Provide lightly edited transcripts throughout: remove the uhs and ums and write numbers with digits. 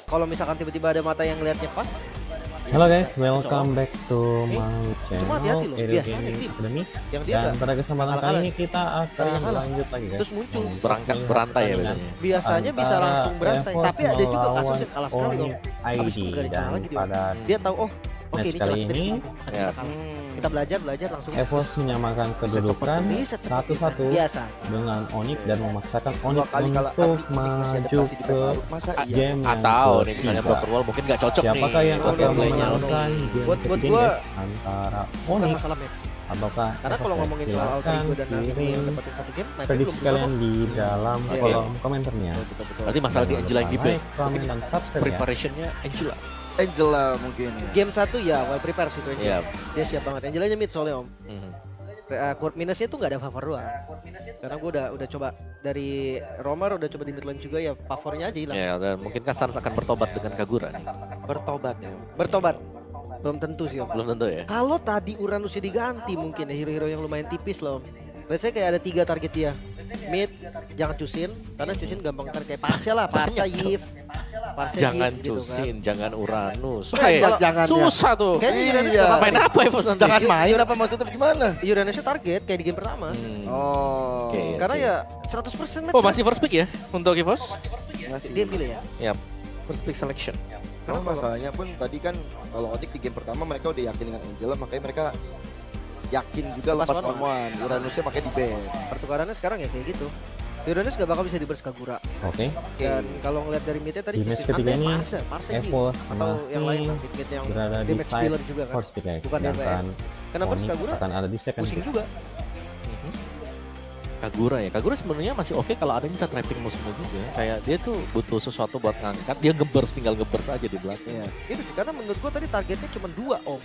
kalau misalkan tiba-tiba ada mata yang ngeliatnya pas. Halo guys, welcome back to my Cuma channel hati-hati loh, Aerial biasanya Gaming Tim. Academy. Yang dia Dan nggak pada kesempatan kali kalah-kalah. ini kita akan Kalah. lanjut lagi guys. Terus muncul. Berangkat berantai ya biasanya. Biasanya bisa Antara langsung berantai, Evos tapi ada juga kasus yang kalah sekali melawan Om. Habis ID itu nggak ada cara dan lagi dia. pada Dia tahu oh oke match ini kali celah dari ini, sini. ya. Kita belajar langsung. Evos menyamakan kedudukan Bisa cepat, 1-1 biasa. dengan Onyx dan memaksakan Onyx kali kalah untuk masih maju adaptasi di ke back. Masa iya? game yang Atau nih misalnya ketiga. Broken Wall mungkin nggak cocok Siapakah nih yang buat akan gameplaynya. memenangkan game Buat ketiga gua, guys? Antara Bukan Onyx masalah match. ataukah Karena kalau Evos? ngomongin soal Alter Silahkan Ego dan Naruto yang kirim dapetin satu game, nah, prediksi belum kalian tentu. di dalam Oke. kolom komentarnya. Berarti masalah di Jangan Angela yang lupa di back. like, comment, dan subscribe ya. Preparationnya Angela. Angela mungkin ya. Game 1 ya, well prepare sih itu aja. Iya. Dia siap banget. Angelanya mid soalnya Om. Mhm. Quart minusnya tuh nggak ada favor doang. Karena gue udah coba dari Romer, udah coba di mid lane juga ya favornya aja hilang. Ya, dan mungkin kan Sans akan bertobat dengan Kagura nih. Bertobat ya. Bertobat. Belum tentu sih Om. Belum tentu ya. Kalau tadi Uranusnya diganti mungkin ya hero-hero yang lumayan tipis loh. Let's say kayak ada 3 target dia. Mid jangan cusin karena cusin gampang tarik kayak Parsa lah, Parsa Yif. Parsa Jangan Yif gitu kan. cusin, jangan Uranus. Jangan ya. Susah tuh. Kayaknya Uranus Iya. nggak apa-apa Main nih. apa Evos nanti? Jangan main apa maksudnya gimana? Uranusnya target kayak di game pertama. Oh. Oke. Karena ya 100% match. Oh masih first pick ya untuk Evos? Masih. dia pilih ya. Ya, first pick selection. Karena masalahnya pun tadi kan kalau Onyx di game pertama mereka udah yakin dengan Angela, makanya mereka yakin juga Lepas lepas one-one. one-one. Uranusnya makanya di ban. Pertukarannya sekarang ya kayak gitu. Uranus gak bakal bisa di burst Kagura. Oke, Dan kalau ngeliat dari midnya tadi di match cusin ketiga Ante, ini Parsa Yif. Evos Atau yang lain masih lah, mid yang berada di damage side dealer juga kan. first pick guys. Bukan DPS. Sedangkan Karena burst Onyx Kagura akan ada di second pusing pick. juga. Kagura ya. Kagura sebenarnya masih oke kalau ada yang bisa trapping musuhnya juga. Kayak dia tuh butuh sesuatu buat ngangkat, dia ngebers tinggal ngebers aja di belakang. Iya. Itu sih karena menurut gua tadi targetnya cuma 2 Om.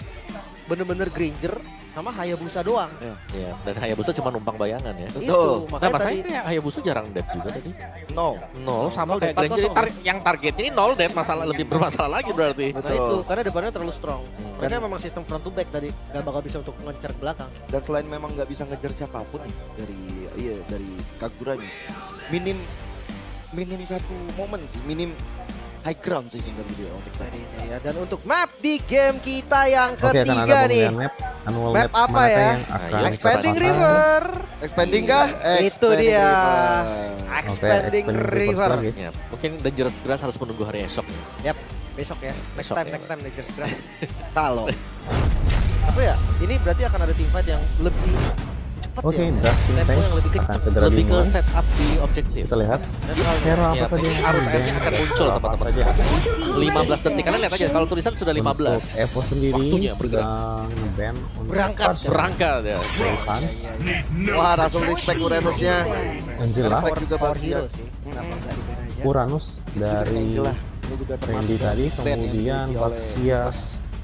Bener-bener Granger sama Hayabusa doang. Iya, dan Hayabusa cuma numpang bayangan ya. Betul. Itu Nah, makanya masalahnya tadi kayak Hayabusa jarang dead juga tadi. No. Nol sama Nol kayak dead, Granger 4-0. yang targetnya ini nol dead, masalah lebih bermasalah lagi berarti. nah Betul. itu karena depannya terlalu strong. Mereka Dan- memang sistem front to back tadi gak bakal bisa untuk ngejar ke belakang. Dan selain memang nggak bisa ngejar siapapun nih dari Kagura nih. Minim satu momen sih, minim high ground sih sebenarnya di Onyx tadi. Ini ya. Dan untuk map di game kita yang Oke, akan ada ketiga nih. pemilihan map, annual Map map, apa mana ya? yang Nah, akan Expanding kita pakai. River. Expanding kah? Itu Expanding dia. River. Expanding River. First guys. Ya, mungkin Dangerous Grass harus menunggu hari esok nih. Yap, besok ya. Next Besok time, ya. next time Dangerous Grass. Kalau Apa ya? Ini berarti akan ada teamfight yang lebih cepat Oke, ya. draft Tempo phase yang lebih akan kencang. segera Lebih ke dimulai. setup di objektif. Kita lihat Netral. hero apa Ya, saja yang arus di-ban, airnya akan muncul apa teman-teman. saja yang akan 15 detik, kalian lihat aja kalau tulisan sudah 15. Untuk Evo sendiri Waktunya bergerak. sudah nge-ban untuk Berangkat. Parsa, Berangkat ya. Sultan, wah langsung respect Uranusnya. Angela, Respect juga Power Barcia. hero sih. Kenapa nggak di-ban aja? Uranus dari Angela. Ini juga Randy tadi, kemudian Baxia,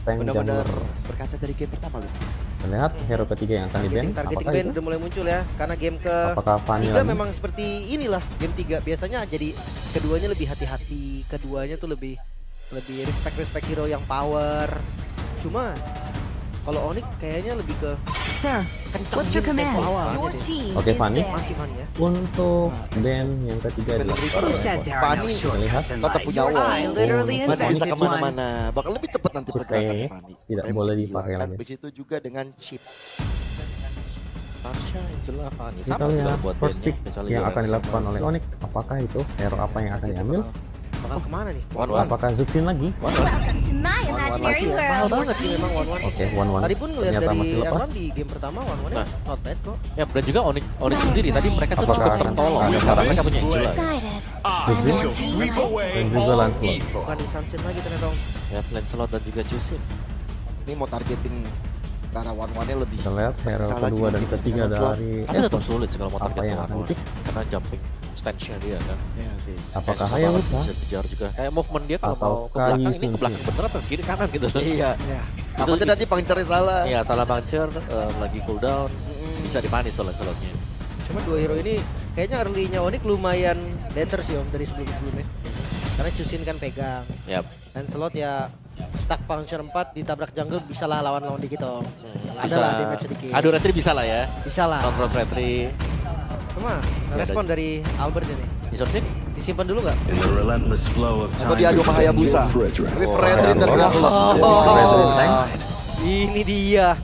Tank benar-benar Jungler. berkaca dari game pertama loh. Kita lihat hero ketiga yang akan di-ban, Targeting apakah ban itu? udah mulai muncul ya. Karena game ke Apakah Fanny 3 lagi? memang seperti inilah game 3 biasanya jadi keduanya lebih hati-hati, keduanya tuh lebih respect hero yang power. Cuma kalau Onyx kayaknya lebih ke Sir, kencang what's your tempo command? awal Your gitu. team Oke, is Fanny. dead. Masih fun ya. Untuk ban yang ketiga adalah Who Who said there are no Fanny shortcuts in tetap life? punya uang. I literally Masih bisa invented one. kemana-mana. Bakal lebih cepat nanti Supaya pergerakan Fanny. tidak Rem boleh gila. dipakai Dan lagi. begitu juga dengan chip. Tasha, Angela, Fanny. kita Sama sih lihat kalau buat first bandnya, pick kecuali yang Uranus akan sama dilakukan oleh Zul. Onyx. Apakah itu hero apa yang akan diambil? Bakal kemana nih? One-one. Apakah Zuxin lagi? Welcome to my imaginary Masih ya, mahal world. banget sih memang one-one. Oke, one Tadi pun ngeliat ternyata dari masih lepas. Erlan di game pertama one-one Nah. not bad kok. Ya, dan juga Onyx sendiri tadi mereka tuh Apakah cukup akan tertolong ada karena mereka punya Guided. Angela. Zuxin dan juga Lancelot. Bukan di Sunset lagi ternyata Om. Ya, Lancelot dan juga Jusin. Ini mau targeting ke arah one-one-nya lebih. Kita lihat hero Salah kedua juga dan nih, ketiga dengan slot. dari Tapi tetap Evo. sulit sih kalau mau Apa target yang akan one-one. pick? Karena jumping stance-nya dia kan. Iya sih. Apakah Kayak susah banget Hayabusa? bisa kejar juga. Kayak movement dia kalau Atau mau ke belakang ini Yusun ke belakang bener apa kiri kanan gitu. Iya. Ya. Takutnya nanti pangcernya salah. Iya, salah puncture, lagi cooldown, bisa dipanis tuh Lancelotnya. Cuma dua hero ini kayaknya early-nya Onyx lumayan better sih Om dari sebelum-sebelumnya. Karena Chusin kan pegang. Yap. Dan slot ya stack puncture 4 ditabrak jungle bisa lah lawan-lawan dikit Om. Ada lah damage sedikit. Aduh, retri bisa lah ya. Bisa lah. Counter retri. Cuma Masih respon ada. dari Albert ini. Di short sih? Disimpan dulu nggak? Atau diadu sama Hayabusa. Tapi Fredrin dan Arlot. Ini dia.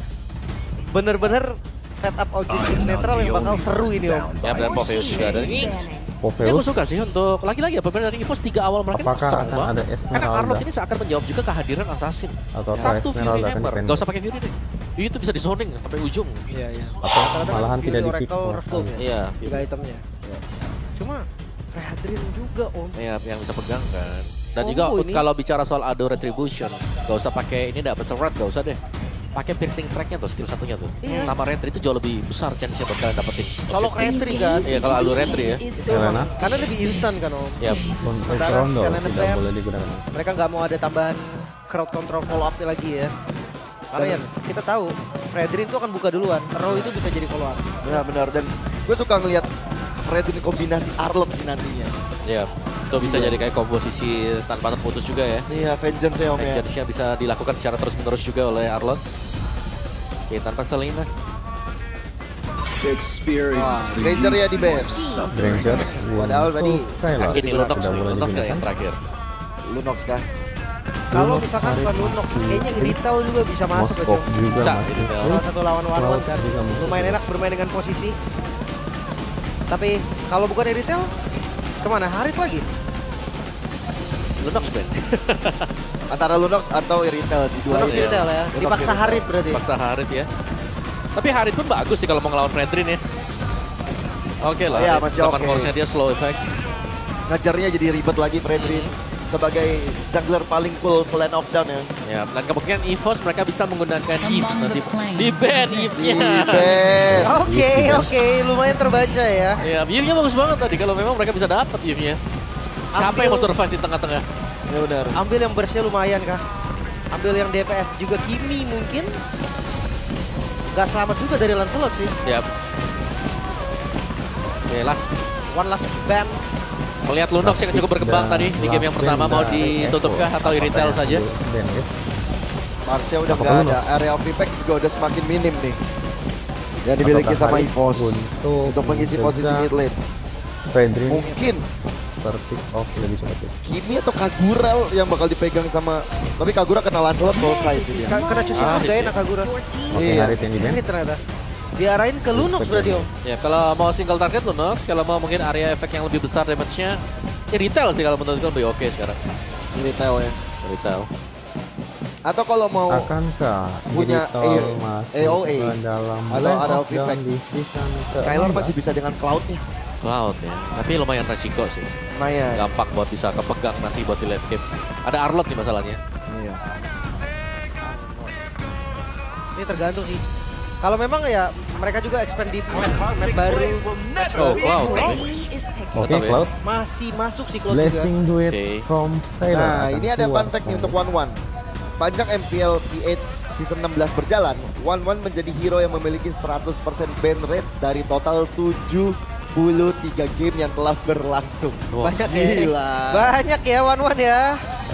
Bener-bener setup objektif netral yang bakal seru ini Om. Ya dan Popheus juga ada. Ini aku Popheus, suka sih untuk lagi-lagi ya pemain dari EVOS 3 awal mereka apakah seru akan banget. ada Karena Esmeralda Arlot ini seakan menjawab juga kehadiran Assassin. atau Satu Esmeralda Fury akan Hammer, dipendek? gak usah pakai Fury deh. Itu bisa disoning sampai ujung. Iya, iya. Atau malahan tidak di fix Oracle sama Reflow ya. Iya, Tiga itemnya. Cuma Fredrin juga Om. ya yang bisa pegang kan. Dan Combo juga ini. kalau bicara soal Ado Retribution, gak usah pakai ini dapat serat, gak usah deh. Pakai piercing strike-nya tuh, skill satunya tuh. Iya. Sama Retri itu jauh lebih besar chance-nya buat kalian dapetin. Kalau Retri kan. Iya, kalau Ado Retri ya. Helena, Karena lebih instan kan Om. Ya, untuk Sementara Rondo Selena tidak Bam, boleh digunakan. mereka nggak mau ada tambahan crowd control follow up lagi ya. Karena ya kita tahu Fredrin itu akan buka duluan, Row itu bisa jadi follow up. Benar. Dan gue suka ngelihat Fredrin kombinasi Arlot sih nantinya. ya. Itu bisa jadi kayak komposisi tanpa terputus juga ya. Iya, Vengeance ya Om ya. Vengeance-nya bisa dilakukan secara terus-menerus juga oleh Arlot. Oke, tanpa Selena. Wah, Granger ya di base. Granger, Padahal tadi Skylar Ini Lunox tidak nih, boleh Lunox kayak yang digunakan. terakhir. Lunox kah? Kalau Lunox, misalkan bukan Farid, Lunox, Maxi, kayaknya Irithel juga bisa masuk ya. Moskov Cok. juga Bisa, masih. Irithel. Salah satu lawan one Cloud kan. juga masuk. Lumayan enak bermain dengan posisi. Tapi kalau bukan Irithel, kemana? Harit lagi? Lunox Ben. Antara Lunox atau Irithel sih dua Lunox ini. Irithel ya. Lunox Dipaksa Irithel. Harit berarti. Paksa Harit ya. Tapi Harit pun bagus sih kalau mau ngelawan Fredrin ya. Oke lah, Iya, masih Command oke. Force-nya dia slow effect. Ngajarnya jadi ribet lagi Fredrin sebagai jungler paling cool selain off down ya. Ya, dan kemungkinan EVOS mereka bisa menggunakan Eve nanti. Di ban Eve-nya. Ben. Oke, lumayan terbaca ya. Ya, Eve-nya bagus banget tadi kalau memang mereka bisa dapat Eve-nya. Siapa yang mau survive di tengah-tengah? Ya benar. Ambil yang burst-nya lumayan kah? Ambil yang DPS juga Kimi mungkin. Gak selamat juga dari Lancelot sih. Ya. Oke, One last ban. melihat Lunox yang cukup berkembang tadi di game yang pertama mau ditutupkah atau Irithel saja? Marsha udah nggak ada, area of impact juga udah semakin minim nih. Yang dimiliki sama EVOS untuk mengisi posisi mid lane. Fredrin Mungkin tertik off lebih cepat. Kimi atau Kagura yang bakal dipegang sama, tapi Kagura kena Lancelot selesai sih dia. Kena cuci Ah, gak iya. enak Kagura. Oke, Iya. Harit yang di ban. Ini ternyata. Diarahin ke Lunox berarti Om. Ya, kalau mau single target Lunox, kalau mau mungkin area efek yang lebih besar damage-nya, Irithel sih kalau menurutku lebih oke sekarang. Irithel ya. Irithel. Atau kalau mau Akankah punya Irithel masuk AOA ke dalam atau lane area of of down effect? di season Skylar ke-14? masih bisa dengan Cloud-nya. Cloud ya, tapi lumayan resiko sih. Lumayan. Gampang buat bisa kepegang nanti buat di late game. Ada Arlot nih masalahnya. Iya. Ini tergantung sih. Kalau memang ya mereka juga expand di map baru. Oh, wow. Oke, Tetap ya. Cloud. Masih masuk sih Cloud juga. Blessing duet Oke. from Skylar. Nah, akan ini ada keluar fun fact nih sekarang. untuk One. Sepanjang MPL PH season 16 berjalan, One menjadi hero yang memiliki 100% ban rate dari total 73 game yang telah berlangsung. Wah. Banyak ya. Gila. Banyak ya One ya.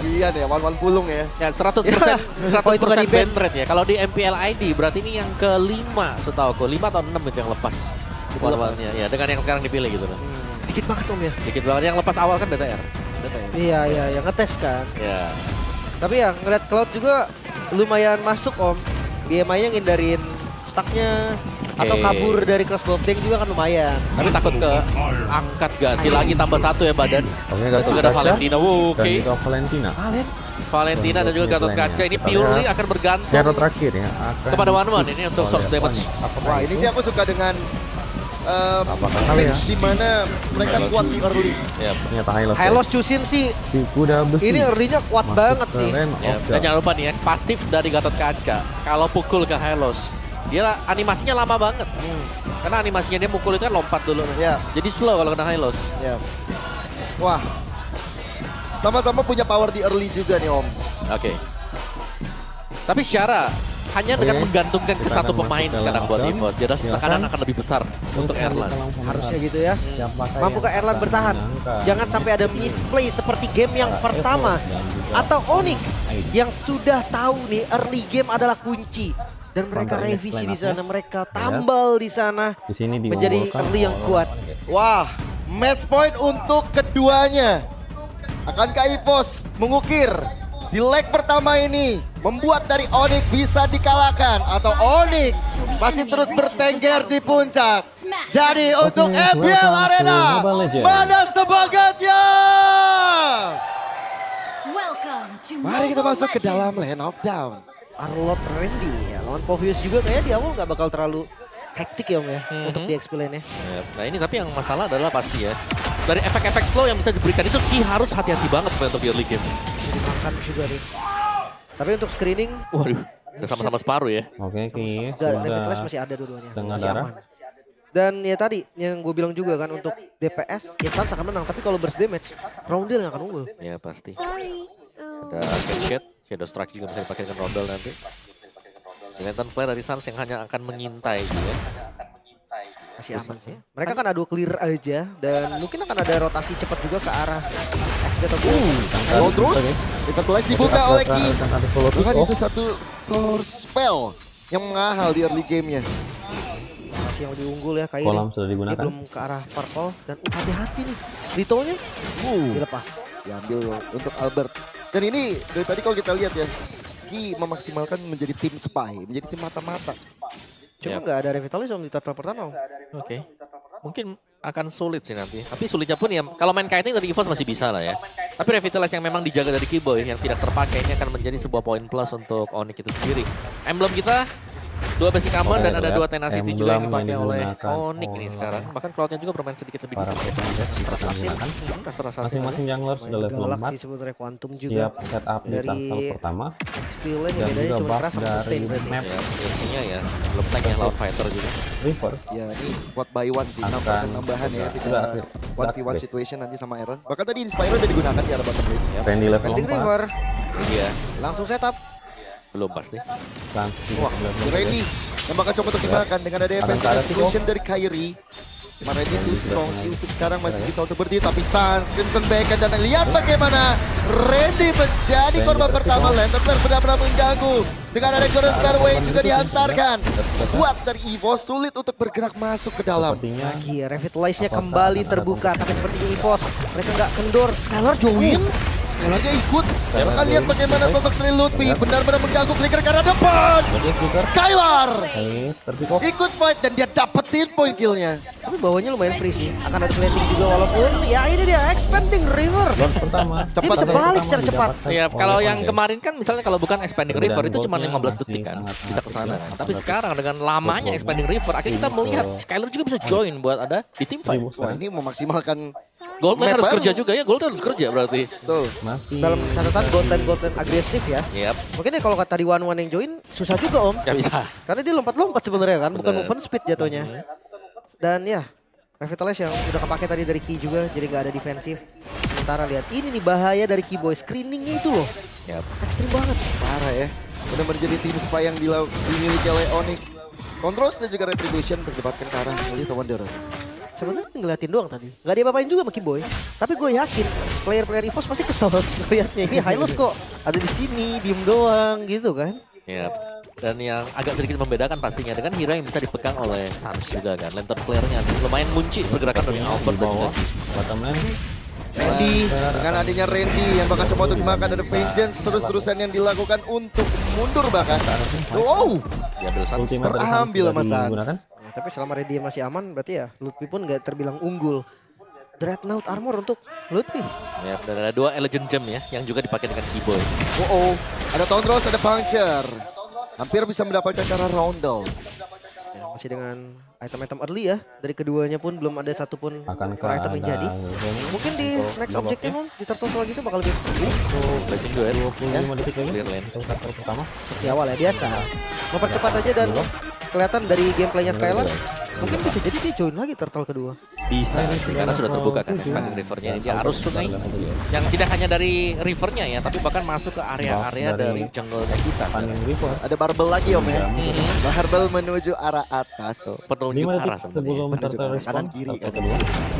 Iya ya, One pulung ya. Ya 100% Oh, itu nggak 100% di-ban. ban rate ya. Kalau di MPL ID berarti ini yang kelima setahuku, 5 atau 6 itu yang lepas. One-one-nya ya dengan yang sekarang dipilih gitu. Dikit banget Om ya. Dikit banget yang lepas awal kan BTR. Iya, yang ngetes kan. Ya. Tapi ya ngeliat Cloud juga lumayan masuk Om. BMI-nya ngindarin stucknya atau kabur dari crossbow tank juga kan lumayan. Tapi takut ke angkat gak sih lagi tambah 1 ya badan. Oke, Dan Gatot juga ada Kaca Valentina. Wow, dan oke. juga Valentina. Valentina dan juga Gatot Kaca ini purely akan bergantung Hero terakhir ya akan kepada One ini untuk source damage. Wah, ini sih aku suka dengan apakah kalian di mana mereka kuat di early. Ya. ternyata Hylos Hylos Chusin sih si kuda besi ini early-nya kuat masuk banget ke sih. lane Ya, of dan down. jangan lupa nih ya, pasif dari Gatot Kaca. Kalau pukul ke Hylos, dia animasinya lama banget. Karena animasinya dia mukul itu kan lompat dulu. Ya, Jadi slow kalau kena Hylos. ya. Wah. Sama-sama punya power di early juga nih Om. Oke. Tapi secara hanya dengan Oke, menggantungkan ke kita satu akan pemain masuk ke sekarang buat lockdown. EVOS, jelas Silakan. tekanan akan lebih besar untuk Ini Erlan. kita langsung Harusnya lihat gitu ya. siapakah Mampukah yang Erlan akan bertahan? menangkan Jangan sampai ada misplay seperti game yang para pertama. EVOS dan juga Atau Onyx ID. yang sudah tahu nih early game adalah kunci. Dan mereka Counter revisi line di sana, up-nya. mereka tambal di sana. Di sini menjadi diunggulkan early yang oleh kuat. Oke. Wah, Match point untuk keduanya. Akankah EVOS mengukir di leg pertama ini membuat dari Onyx bisa dikalahkan atau Onyx masih terus bertengger di puncak? Jadi untuk MPL Arena, mana semangatnya? Mari kita masuk ke dalam Land of Dawn. Arlot Randy ya, lawan Povius juga kayaknya di awal nggak bakal terlalu hektik ya Om ya, untuk di XP lane-nya. Nah ini tapi yang masalah adalah pasti ya, dari efek-efek slow yang bisa diberikan itu Ki harus hati-hati banget sebenarnya untuk di early game. Dimakan juga nih. Tapi untuk screening, Waduh, udah sama-sama separuh ya. Oke, Ki. Revitalize masih ada dua-duanya. setengah Masih darah. aman. Dan ya tadi yang gue bilang juga kan untuk DPS, ya Sans akan menang. Tapi kalau burst damage, Roundel yang akan unggul. Ya pasti. Ada Catchet, Shadow Strike juga bisa dipakai dengan Rondel nanti. Lantern Flare dari Sans yang hanya akan mengintai gitu ya. Masih aman sih. Mereka kan adu clear aja dan mungkin akan ada rotasi cepat juga ke arah XP atau Kalau terus, Revitalize dibuka oleh Ki. Bahkan Oh, itu satu source spell yang mahal di early gamenya. masih yang lebih unggul ya Kairi. kolam sudah Dia digunakan. belum ke arah purple dan hati-hati nih. Litonya dilepas. Diambil untuk Albert. Dan ini dari tadi kalau kita lihat ya, Ki memaksimalkan menjadi tim spy, menjadi tim mata-mata. Cuma nggak ada Revitalize Om di turtle pertama Om. Oke. Mungkin akan sulit sih nanti. Tapi sulitnya pun ya, kalau main kiting dari EVOS masih bisa lah ya. Tapi Revitalize yang memang dijaga dari Keyboy yang tidak terpakai ini akan menjadi sebuah poin plus untuk Onyx itu sendiri. Emblem kita 2 basic armor dan ada 2 tenacity juga yang dipakai oleh Onyx ini sekarang. Bahkan Cloud-nya juga bermain sedikit lebih Para dikit. pemain sudah digunakan. Masing-masing Masing-masing jungler sudah level Galaxy 4. sebenarnya Quantum juga. Siap setup di Dari turtle pertama. XP lane Dan yang bedanya juga cuma buff keras sama dari sustain berarti. map Ya, biasanya ya belum tank ya lawan fighter juga. reverse. Ya ini buat buy one sih, 6% Akan tambahan ya. sudah Kita sudah 1v1 aktif. situation nanti sama Aaron. Bahkan tadi Inspire udah digunakan di arah bottom lane. Randy level Pending 4. River Iya, langsung setup. belum pasti. Sans juga Wah, sudah level Randy yang bakal coba untuk dimakan dengan ada Akan defensive ke arah execution dari Kairi. Randy too strong sih untuk sekarang masih bisa untuk berdiri, tapi Sans, Crimson Bacon, dan lihat bagaimana Randy menjadi korban pertama. Lantern Flare benar-benar mengganggu. Dengan ada Ghost Fairway juga dihantarkan. Buat dari Evo sulit untuk bergerak masuk ke dalam. Sepertinya Lagi Revitalize-nya Apakah kembali akan terbuka, tapi sepertinya EVOS mereka nggak kendor. Skylar join. Skylarnya ikut. Bahkan lihat bagaimana sosok dari Lutfi benar-benar mengganggu Flicker ke arah depan. Skylar terpick off. ikut fight dan dia dapetin poin killnya. Tapi bawahnya lumayan free sih. Akan ada plating juga walaupun ya ini dia expanding river. Lawan pertama. Dia bisa balik secara cepat. Ya kalau yang kemarin kan misalnya kalau bukan expanding river itu cuma 15 detik kan bisa ke sana. Tapi sekarang dengan lamanya expanding river akhirnya kita melihat Skylar juga bisa join buat ada di team fight. Wah ini memaksimalkan Goldman harus Map kerja baru. juga ya, Goldman harus kerja berarti. tuh. Masih Dalam catatan Goldland agresif ya. Yap, Mungkin ya kalau tadi one yang join susah juga Om. gak bisa. Karena dia lompat-lompat sebenarnya kan, bukan Bener. movement speed jatuhnya. Dan ya, Revitalize yang udah kepake tadi dari Ki juga, jadi nggak ada defensif. Sementara lihat ini nih bahaya dari Keyboy, screeningnya itu loh, Yap. ekstrim banget. Parah ya. Udah menjadi tim spy yang dimiliki oleh Onyx. Kontrols dan juga Retribution berdapatkan ke arah Elite Wanderer. Sebenarnya ngeliatin doang tadi, nggak dia apain juga sama Keyboy. Tapi gue yakin player-player EVOS pasti kesel ngeliatnya ini Hylos kok ada di sini, diem doang gitu kan. Yap. Dan yang agak sedikit membedakan pastinya dengan hero yang bisa dipegang oleh Sans juga kan. Lantern Flare-nya lumayan munci pergerakan dari Albert dan juga bawah. Bottom lane. Randy dengan adanya Randy yang bakal coba untuk dimakan ada Vengeance terus-terusan yang dilakukan untuk mundur bahkan. Wow, diambil Sans. Ultimate dari Sans terambil sudah sama Sans. digunakan. Ya, tapi selama dia masih aman berarti ya Lutfi pun nggak terbilang unggul. Dreadnought armor untuk Lutfi. Yap, dan ada 2 Elegant Gem ya yang juga dipakai dengan Keyboy. Oh, ada Tondros, ada Puncture. Hampir bisa mendapatkan cara Roundel. Ya, masih dengan item-item early ya. Dari keduanya pun belum ada satupun Akankah item yang jadi. Mungkin di next objeknya Mon, di turtle gitu bakal lebih Blessing duet. 25 detik lagi. Clear lane. Untuk turtle pertama. di awal ya biasa. Mempercepat aja dan kelihatan dari gameplaynya Skylar. Mungkin bisa jadi dia join lagi turtle kedua. Bisa sih, karena sudah terbuka kan expanding rivernya. Dia arus sungai yang tidak hanya dari rivernya ya, tapi bahkan masuk ke area-area dari jungle-nya kita. Paning River. Ada barbel lagi om ya. Barbel menuju arah atas. Penunjuk 5 arah detik sebenarnya. sebelum Menuju turtle ke arah respon. kanan kiri. Turtle kedua.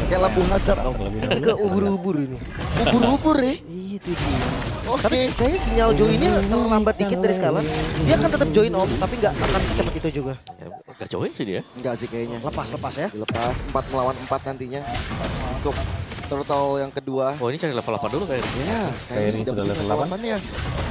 Kayak lampu hazard om. Terlebih Ini dahulu. ke ubur-ubur ini. Ubur-ubur ya. Iya itu dia. Oke. Tapi kayaknya sinyal joinnya terlambat dikit dari Skylar. Dia akan tetap join Om, tapi nggak akan secepat itu juga. Ya, gak join sih dia. Enggak sih kayaknya. Lepas ya. Dilepas 4 melawan 4 nantinya untuk turtle yang kedua. Oh ini cari level 8 dulu kayaknya. Ya, Kairi sudah level 8. ya.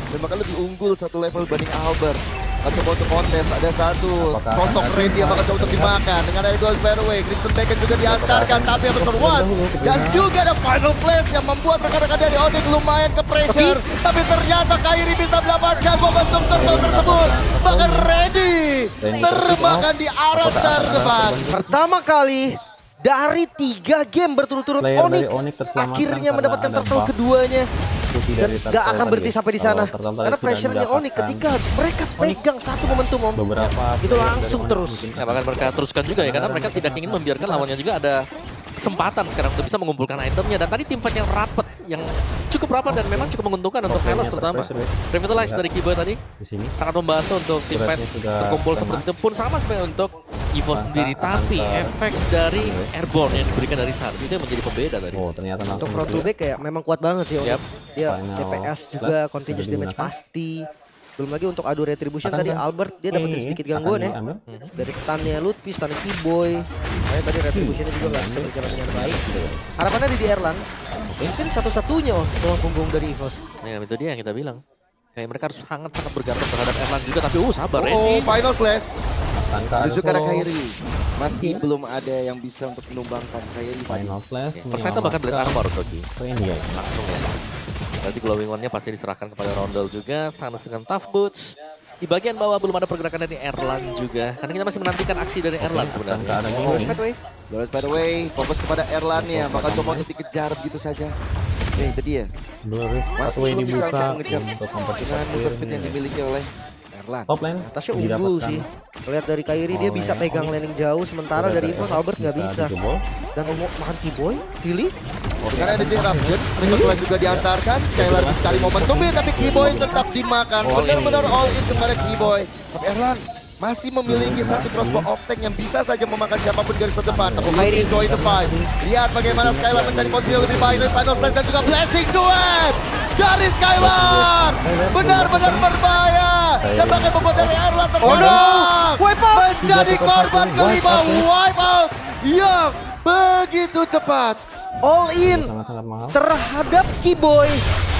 Dan bahkan lebih unggul satu level banding Albert. Akan coba untuk kontes, ada satu Apakah sosok akan Randy yang bakal coba untuk dimakan. Dengan ada dua Sparrowway, Crimson Bacon juga diantarkan, tapi yang besar one. Dan juga ada Final Flash yang membuat rekan-rekan dari Onyx lumayan ke pressure. Tapi ternyata Kairi bisa mendapatkan momentum turtle tersebut. Bahkan Randy termakan di arah terdepan. Pertama kali dari 3 game berturut-turut Player Onyx dari Onyx terselamatkan akhirnya karena mendapatkan ada turtle buff. keduanya. Putih Dan dari gak turtle akan berhenti tadi. sampai di sana. Kalau turtle tadi Karena sudah pressure-nya Onyx mendapatkan ketika mereka pegang satu momentum Om. beberapa Itu player langsung dari terus. Onyx mungkin Ya bahkan mereka teruskan juga ya, karena mereka tidak ingin membiarkan lawannya juga ada kesempatan sekarang untuk bisa mengumpulkan itemnya. Dan tadi tim fight yang rapet, yang cukup rapat dan memang cukup menguntungkan untuk Oke, Hylos ini terutama. terpressure, ya. Revitalize Lihat. dari Kiboy tadi di sini. sangat membantu untuk tim fight Turretnya sudah terkumpul lemah. seperti itu pun sama sebenarnya untuk Evo Maka sendiri. akan Tapi ter- efek dari airborne yang diberikan dari Sars itu yang menjadi pembeda tadi. Oh ternyata Untuk langsung front to back kayak memang kuat banget sih Om. Yap. Dia Final DPS juga, plus continuous sudah damage digunakan. pasti. Belum lagi untuk adu retribution Akan tadi kan? Albert dia dapetin sedikit gangguan ya. Diambil. Dari stunnya Lutfi, stunnya Kiboy. Makanya tadi retributionnya juga nggak bisa berjalan dengan baik. Harapannya di Erlang. Mungkin satu-satunya tulang punggung dari EVOS. Ya itu dia yang kita bilang. Kayak mereka harus sangat-sangat bergantung terhadap Erlan juga. Tapi sabar Oh, Randy. Final Flash. Akankah Dan ada juga ada solo? Kairi. Masih belum ada yang bisa untuk menumbangkan Kairi tadi. Final Flash. Persennya bahkan Blade Armor Kogi. Randy ya. Langsung ya. Berarti glowing one-nya pasti diserahkan kepada Rondel juga. Sanas dengan Tough Boots. Di bagian bawah belum ada pergerakan dari Erlan juga. Karena kita masih menantikan aksi dari Erlan Akankah sebenarnya. ada Flores gaming? Pathway. Flores by the way, fokus kepada Erlan ya. Bakal coba untuk dikejar begitu saja. Nih, itu dia. Blurry Masih pathway belum bisa dibuka untuk mengejar untuk kompetitif dengan movement speed yang dimiliki oleh Erlan. top lane Atasnya unggul didapatkan sih. Lihat dari Kairi dia bisa oleh pegang Onyx. landing jauh. Sementara Sudah dari ada EVOS Albert nggak bisa. dijebol. Dan mau makan Kiboy, pilih. Karena ada disruption, Nicolas juga diantarkan. Skylar cari momentum tapi Kiboy tetap dimakan. Benar-benar all in kepada Kiboy. Tapi Erlan masih memiliki satu crossbow off tank yang bisa saja memakan siapapun garis terdepan. Tapi Kairi join the fight. Lihat bagaimana Skylar mencari posisi yang lebih baik dari Final Stage dan juga blessing duet dari Skylar. Benar-benar berbahaya. Dan bahkan membuat dari Erlan tertolong. Wipe out! Menjadi korban kelima wipe out yang begitu cepat. All in Sangat-sangat mahal. terhadap Kiboy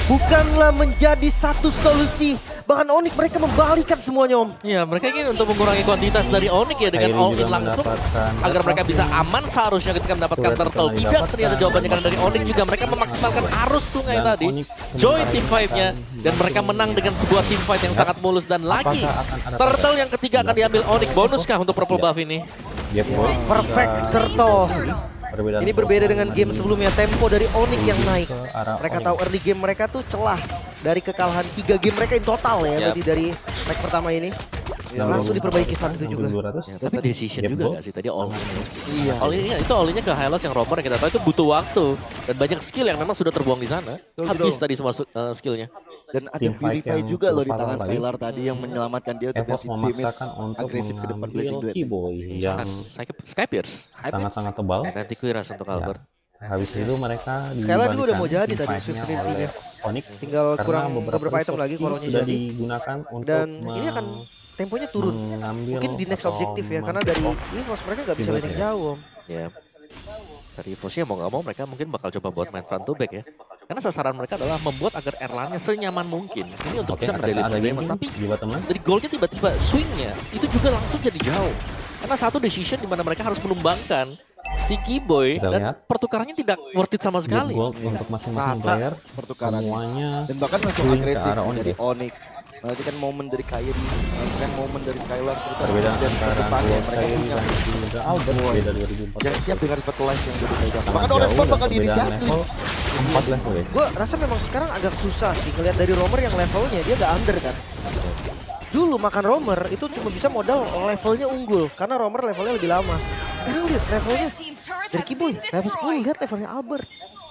bukanlah menjadi satu solusi. Bahkan Onyx mereka membalikan semuanya Om. Iya, mereka ingin untuk mengurangi kuantitas dari Onyx ya dengan Kairi all in juga langsung mendapatkan agar mereka buff. bisa aman seharusnya ketika mendapatkan Turret turtle. yang Tidak, didapatkan. ternyata jawabannya karena dari Onyx juga mereka memaksimalkan arus sungai Dan tadi. Onyx Join sementara team fight-nya ini dan mereka langsung menang dengan sebuah team fight yang sangat mulus. Dan lagi, Apakah akan ada turtle target? yang ketiga akan diambil Onyx. Bonuskah untuk purple buff ini? Gap boy. Perfect turtle. Perbedaan Ini berbeda dengan game sebelumnya. Tempo dari Onyx yang naik. ke arah Mereka Onyx. tahu early game mereka tuh celah dari kekalahan 3 game mereka in total ya. Yap. Berarti dari leg pertama ini. Ya, langsung diperbaiki saat itu juga. 200. Ya, tapi decision Gap juga ball. nggak sih tadi all in? Iya. All in itu all in-nya ke Hylos yang Romer yang kita tahu itu butuh waktu. Dan banyak skill yang memang sudah terbuang di sana. Habis tadi semua skillnya. Dan ada Tim fight Purify yang juga loh di cukup tangan parah tadi. Skylar tadi yang menyelamatkan dia untuk Evos si Demis memaksakan untuk agresif ke depan Blazing mengambil Duet. Keyboy yang Skypiers. sangat-sangat tebal. Nanti Quiras untuk Albert. Habis itu mereka Skylar juga udah mau dibalikan jadi tim tadi fight-nya Swift oleh Ring-nya. Onyx. Tinggal Karena kurang beberapa item lagi resource kalau sudah jadi. digunakan untuk Dan ini akan temponya turun. mengambil Mungkin di next atau objektif ya. Karena dari EVOS mereka nggak bisa Keyboy landing ya. jauh Om. Ya. Dari Evosnya mau nggak mau mereka mungkin bakal coba buat main front to back ya. Karena sasaran mereka adalah membuat agar Erlannya senyaman mungkin. Ini untuk Oke, bisa ada mendeliver damage. gaming Tapi di bottom lane. dari goalnya tiba-tiba swingnya itu juga langsung jadi jauh. Karena satu decision di mana mereka harus menumbangkan si Keyboy Kita dan lihat. pertukarannya tidak worth it sama Gap sekali. gold untuk masing-masing Rata player. pertukarannya. Semuanya Dan bahkan langsung swing ke agresif arah Onyx dari ya. Onyx. Nanti kan momen dari Kairi, kan momen dari Skylar terutama Perbedaan dan antara kedepannya Gold mereka Kairi punya dan juga Albert beda 2014. yang siap dengan fertilize yang udah dipegang. Sangat Bahkan jauh Orespawn dan bakal perbedaan diinisiasi. level 4 level ya. Gue rasa memang sekarang agak susah sih ngeliat dari Romer yang levelnya dia gak under kan. Dulu makan Romer itu cuma bisa modal levelnya unggul karena Romer levelnya lebih lama. Sekarang lihat levelnya dari Kiboy level 10, lihat levelnya Albert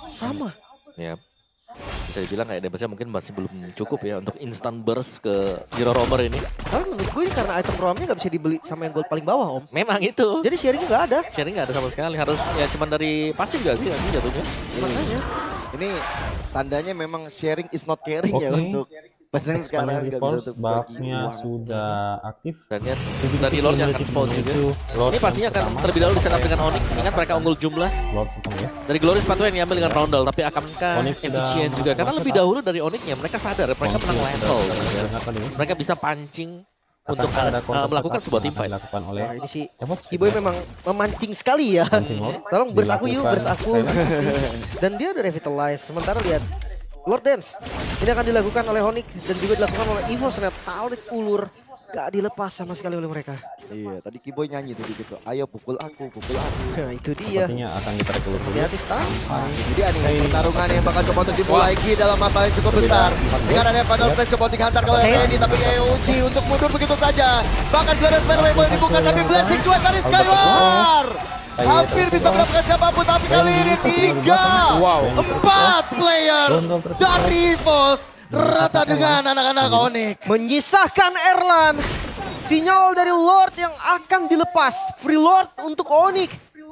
sama. Ya. Bisa dibilang kayak damage-nya mungkin masih belum cukup ya untuk instant burst ke Hero Romer ini. Tapi menurut gue ini karena item roamnya nggak bisa dibeli sama yang gold paling bawah Om. Memang itu. Jadi sharingnya nggak ada. Sharing nggak ada sama sekali. Harus ya cuman dari pasif gak sih nanti jatuhnya. Makanya Ini Tandanya memang sharing is not caring ya Oke. untuk pesan sekarang nggak bisa Revolve untuk bagi buffnya uang. sudah aktif. Dan lihat dari Lord yang akan spawn juga. Lord Ini pastinya akan terlebih dahulu di setup dengan Onyx. Ingat mereka unggul jumlah. Lord pertama ya. Dari Glory sepatu yang diambil dengan Roundel, tapi akankah Onyx sudah efisien juga? Karena lebih dahulu dari Onyxnya mereka sadar mereka menang level. Dengar tadi. Mereka bisa pancing untuk Apakah ada counter melakukan attack sebuah yang team akan fight. dilakukan oleh Wah, ini sih Evos? Kiboy memang memancing sekali ya. Mancing Lord. Tolong bers aku yuk, bers aku. Dilakukan. Dan dia udah revitalize. Sementara lihat Lord Dance. Ini akan dilakukan oleh Onyx dan juga dilakukan oleh Evos. Ternyata tarik ulur. Gak dilepas sama sekali oleh mereka. Iya, tadi Kiboy nyanyi tuh gitu. Ayo pukul aku, pukul aku. Nah itu dia. Sepertinya akan ditarik ulur dulu. Hati-hati Stam. Ini dia nih pertarungan yang bakal coba untuk dimulai lagi dalam masalah yang cukup besar. Dengan ada final stage coba dihantar ke Lenny, tapi EOG untuk mundur begitu saja. Bahkan Glorious Fairway boleh dibuka, tapi Blessing cuek dari Skylar. Hampir bisa mendapatkan siapapun, tapi kali ini 4 player dari Evos rata dengan anak-anak Onyx. Menyisahkan Erlan. Sinyal dari Lord yang akan dilepas. Free Lord untuk Onyx.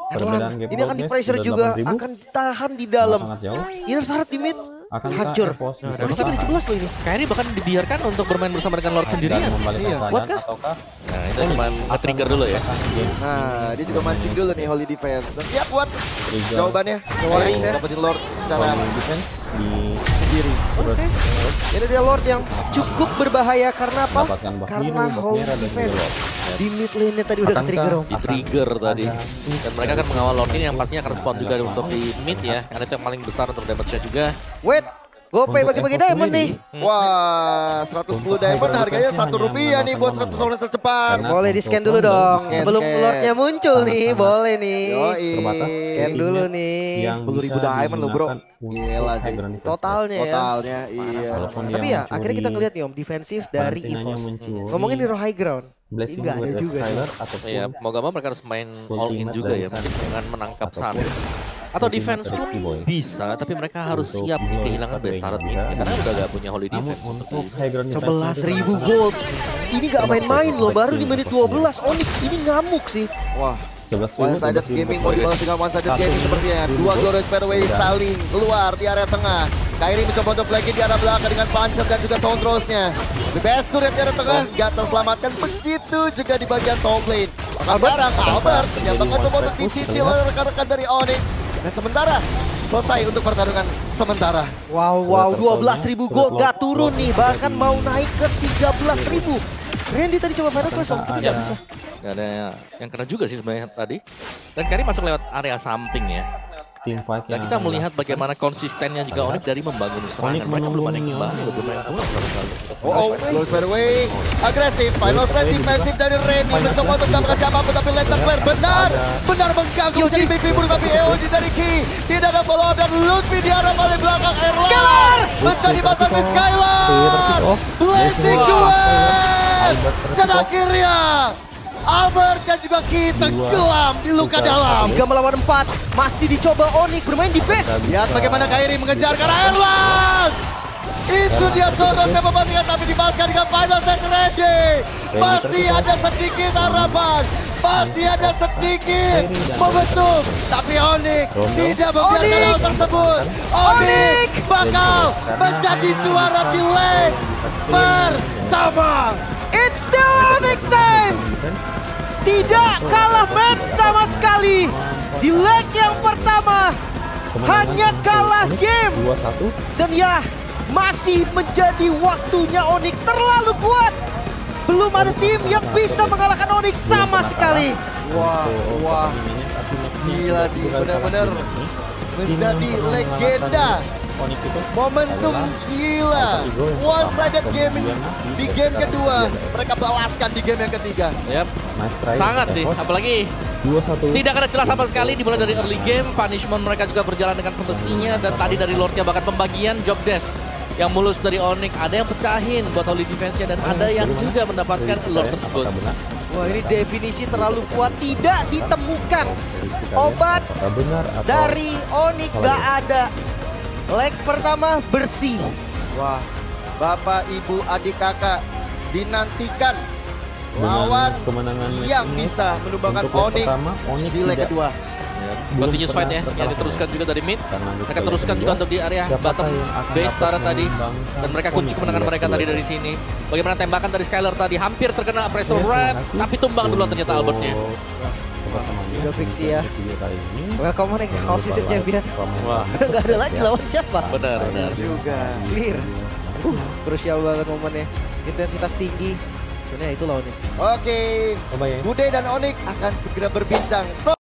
Perbedaan Erlan game ini akan progress di-pressure sudah juga. 8.000. Akan ditahan di dalam. Sangat jauh. Inner turret di mid. Akankah Hancur. Evos bisa Masih ada 11 loh ini. Kairi bahkan dibiarkan untuk bermain bersama dengan Lord dan sendirian. membalikkan Kuat keadaan kah? ataukah Nah itu cuma nge-trigger dulu ya. Nah, dia juga mancing dulu nih Holy Defense. Dan dia kuat Trigger jawabannya. Onyx ya, dapetin Lord secara defense di sendiri. terus Ini dia Lord yang cukup berbahaya karena apa? mendapatkan buff Karena biru, buff Holy merah dan juga Defense. Lord. Di mid lane-nya tadi udah Akankah ke-trigger. Om. Di trigger tadi. ada- Dan mereka akan mengawal Lord ini yang pastinya akan spawn juga untuk di mid ya. Karena itu yang paling besar untuk damage-nya juga. Wait, GoPay Untuk bagi-bagi Evos diamond nih. sendiri, Wah, 110 diamond harganya Rp1 nih buat 100 orang tercepat. Karena Boleh di scan dulu untuk dong. Lord Sebelum scan. Lordnya muncul nih, Sangat-sangat boleh nih. Yoi. terbatas Scan dulu nih. yang 10.000 bisa diamond loh, bro. digunakan untuk Gila sih. high ground defense. Totalnya ya. Totalnya, iya. Walaupun dia Tapi ya mencuri, akhirnya kita ngeliat nih Om, defensif dari karantinanya EVOS. mencuri, Ngomongin hero high ground. blessing Nggak ada with the juga sih. Skylar ataupun Ya, mau gak mau mereka harus main all in Ultimate juga dari ya. Mungkin Sun. dengan menangkap Sun. Ataupun Atau Ultimate defense dari pun Kiboy. bisa, tapi mereka harus Untuk siap Kiboy kehilangan best seperti turret yang ini. bisa. Karena udah gak punya holy namun defense. untuk high ground defense 11.000 gold. Ini gak main-main loh, baru di menit 12. Onyx ini ngamuk sih. Wah, 11.000, one-sided 11.000 gaming mau dibalas dengan one-sided gaming sepertinya. Dua Glorious Fairway saling keluar di area tengah. Kairi mencoba untuk flanking di arah belakang dengan Pancer dan juga Sound Rose-nya. The best turret di area tengah gak terselamatkan, begitu juga di bagian top lane. Maka sekarang Albert yang bakal coba untuk dicicil oleh rekan-rekan dari Onyx. Dan sementara selesai untuk pertarungan sementara. Wow, 12.000 gold gak turun nih. Bahkan mau naik ke 13.000. Randy tadi coba final slash Om, tapi Ya, gak bisa. gak ada yang kena juga sih sebenarnya tadi. Dan Kairi masuk lewat area samping ya. team fight Dan yang kita melihat bagaimana konsistennya juga Onyx dari membangun serangan. Mereka belum ada yang kembali, belum ada yang pulang sama sekali. Glorious Fairway agresif, final slash defensif dari Randy mencoba untuk mendapatkan siapapun, tapi lantern flare benar mengganggu menjadi big people, tapi EOG dari Ki tidak ada follow up dan Lutfi di arah paling belakang. Erlan menjadi masalah Skylar, blessing duet, dan akhirnya Albert dan juga Ki tenggelam di luka dalam. 3 melawan 4. Masih dicoba Onyx bermain di base. Lihat bagaimana Kairi mengejar ke arah Erlan. Itu dia Sonos yang memastikan, tapi dibalaskan dengan final set Randy. Masih ada sedikit harapan, masih ada sedikit momentum, tapi Onyx tidak membiarkan hal tersebut. Onyx bakal menjadi juara di lane pertama. It's the Onyx time. Tidak kalah match sama sekali. Di leg yang pertama hanya kalah game. 2-1. Dan ya, masih menjadi waktunya Onyx terlalu kuat. Belum ada tim yang bisa mengalahkan Onyx sama sekali. Wah, gila sih, benar-benar menjadi legenda. Momentum gila, one-sided gaming di game kedua, mereka balaskan di game yang ketiga. Yap, Nice try. sangat sih. Apalagi 2-1. tidak ada celah sama sekali dimulai dari early game. Punishment mereka juga berjalan dengan semestinya. Dan tadi dari Lordnya bahkan pembagian job desk yang mulus dari Onyx. Ada yang pecahin buat holy defense-nya dan ada yang juga mendapatkan Lord tersebut. Wah, ini definisi terlalu kuat, tidak ditemukan. Obat benar atau dari Onyx gak ada. Leg pertama bersih. Wah, Bapak, Ibu, adik, kakak dinantikan dengan lawan kemenangan match yang ini, bisa menumbangkan untuk leg Onyx pertama, Onyx di leg tidak kedua. Continuous fight ya, yang diteruskan juga dari mid. Mereka teruskan juga untuk di area bottom base Tara tadi. Dan mereka kunci kemenangan mereka tadi dari sini. Bagaimana tembakan dari Skylar tadi, hampir terkena Pressure Red. Tapi tumbang duluan ternyata Albertnya. Udah fix ya. Welcome nih off season champion. Wah, Gak ada lagi lawan siapa. benar. Juga. Clear. Krusial banget momennya. Intensitas tinggi. Sebenarnya itu lawannya. Oke, Coba ya. Bude dan Onyx akan segera berbincang. So